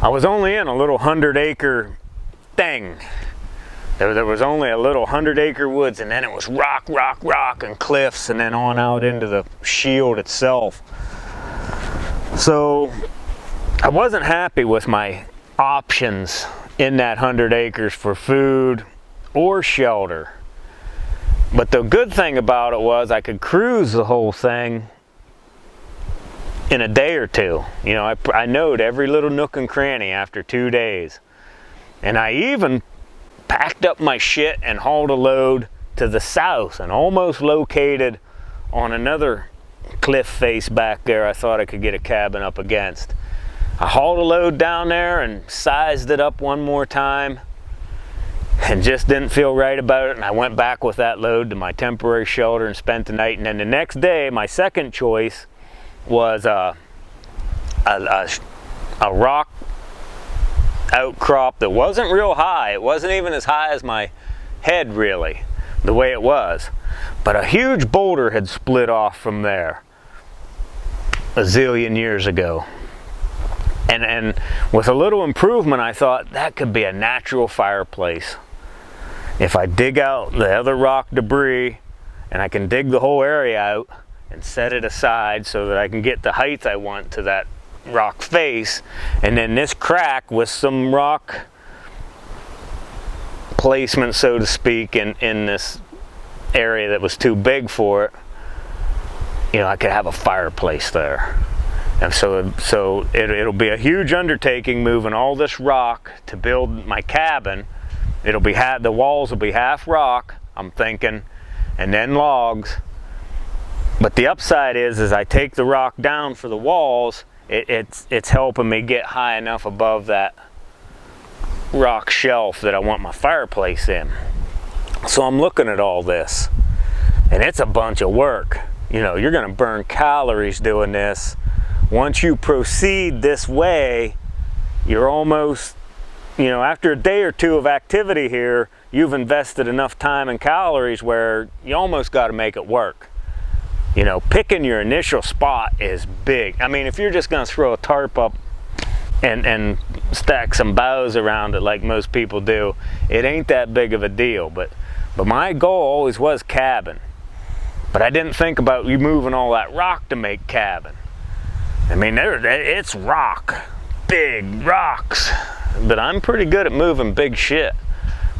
I was only in a little 100-acre thing. There was only a little 100-acre woods, and then it was rock, rock, rock, and cliffs, and then on out into the shield itself. So I wasn't happy with my options in that 100 acres for food or shelter. But the good thing about it was I could cruise the whole thing in a day or two. You know, I knowed every little nook and cranny after 2 days. And I even packed up my shit and hauled a load to the south and almost located on another cliff face back there I thought I could get a cabin up against. I hauled a load down there and sized it up one more time and just didn't feel right about it, and I went back with that load to my temporary shelter and spent the night. And then the next day, my second choice was a rock outcrop that wasn't real high. It wasn't even as high as my head, really, the way it was. But a huge boulder had split off from there a zillion years ago. And with a little improvement, I thought that could be a natural fireplace. If I dig out the other rock debris and I can dig the whole area out and set it aside so that I can get the height I want to that rock face, and then this crack with some rock placement, so to speak, in this area that was too big for it, you know, I could have a fireplace there. And so it'll be a huge undertaking moving all this rock to build my cabin. It'll be the walls will be half rock, I'm thinking, and then logs. But the upside is I take the rock down for the walls, it's helping me get high enough above that rock shelf that I want my fireplace in. So I'm looking at all this, and it's a bunch of work. You know, you're going to burn calories doing this. Once you proceed this way, you're almost, you know, after a day or two of activity here, you've invested enough time and calories where you almost got to make it work. You know, picking your initial spot is big. I mean, if you're just going to throw a tarp up and stack some boughs around it like most people do, it ain't that big of a deal. But my goal always was cabin. But I didn't think about you moving all that rock to make cabin. I mean, it's rock, big rocks. But I'm pretty good at moving big shit.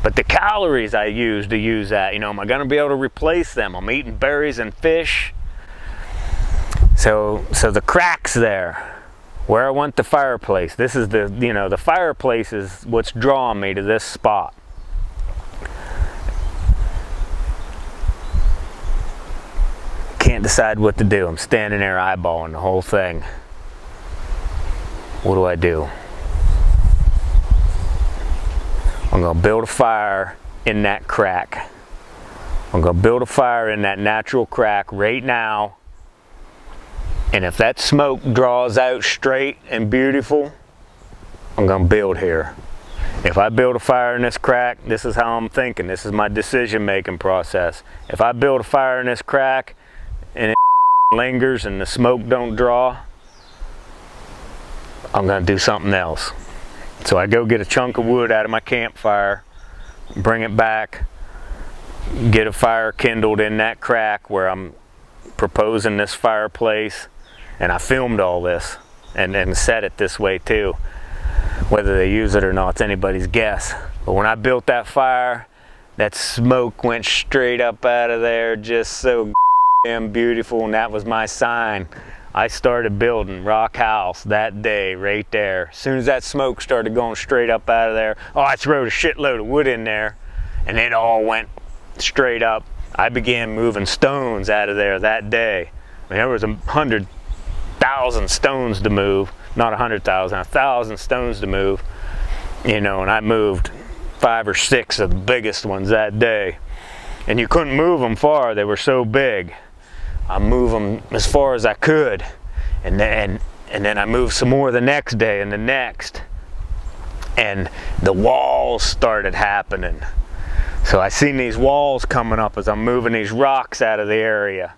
But the calories I use to use that, you know, am I going to be able to replace them? I'm eating berries and fish. So the crack's there, where I want the fireplace. This is the, you know, the fireplace is what's drawing me to this spot. Can't decide what to do. I'm standing there eyeballing the whole thing. What do I do? I'm gonna build a fire in that crack. I'm gonna build a fire in that natural crack right now. And if that smoke draws out straight and beautiful, I'm gonna build here. If I build a fire in this crack, this is how I'm thinking. This is my decision-making process. If I build a fire in this crack and it lingers and the smoke don't draw, I'm gonna do something else. So I go get a chunk of wood out of my campfire, bring it back, get a fire kindled in that crack where I'm proposing this fireplace. And I filmed all this and set it this way too. Whether they use it or not, it's anybody's guess. But when I built that fire, that smoke went straight up out of there, just so damn beautiful, and that was my sign. I started building Rock House that day right there. As soon as that smoke started going straight up out of there, I threw a shitload of wood in there, and it all went straight up. I began moving stones out of there that day. I mean, there was 100,000 stones to move, not 100,000, 1,000 stones to move, you know, and I moved 5 or 6 of the biggest ones that day. And you couldn't move them far, they were so big. I moved them as far as I could, and then I moved some more the next day and the next, and the walls started happening. So I seen these walls coming up as I'm moving these rocks out of the area.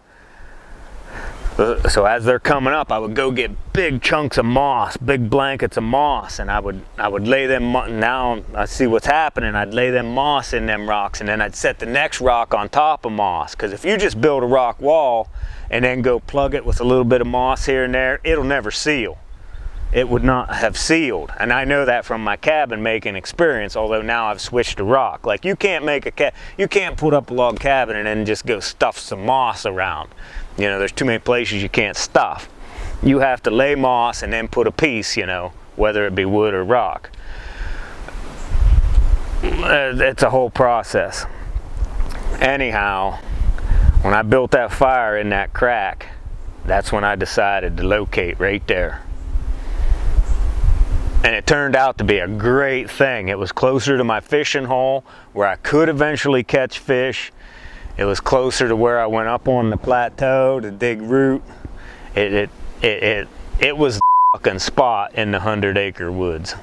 So as they're coming up, I would go get big chunks of moss, big blankets of moss, and I would lay them. Now I see what's happening. I'd lay them moss in them rocks, and then I'd set the next rock on top of moss. Because if you just build a rock wall and then go plug it with a little bit of moss here and there, it'll never seal. It would not have sealed, and I know that from my cabin making experience. Although now I've switched to rock. Like you can't put up a log cabin and then just go stuff some moss around. You know, there's too many places you can't stuff. You have to lay moss and then put a piece, you know, whether it be wood or rock. It's a whole process. Anyhow, when I built that fire in that crack, that's when I decided to locate right there. And it turned out to be a great thing. It was closer to my fishing hole where I could eventually catch fish. It was closer to where I went up on the plateau to dig root. It was the fucking spot in the 100-acre woods.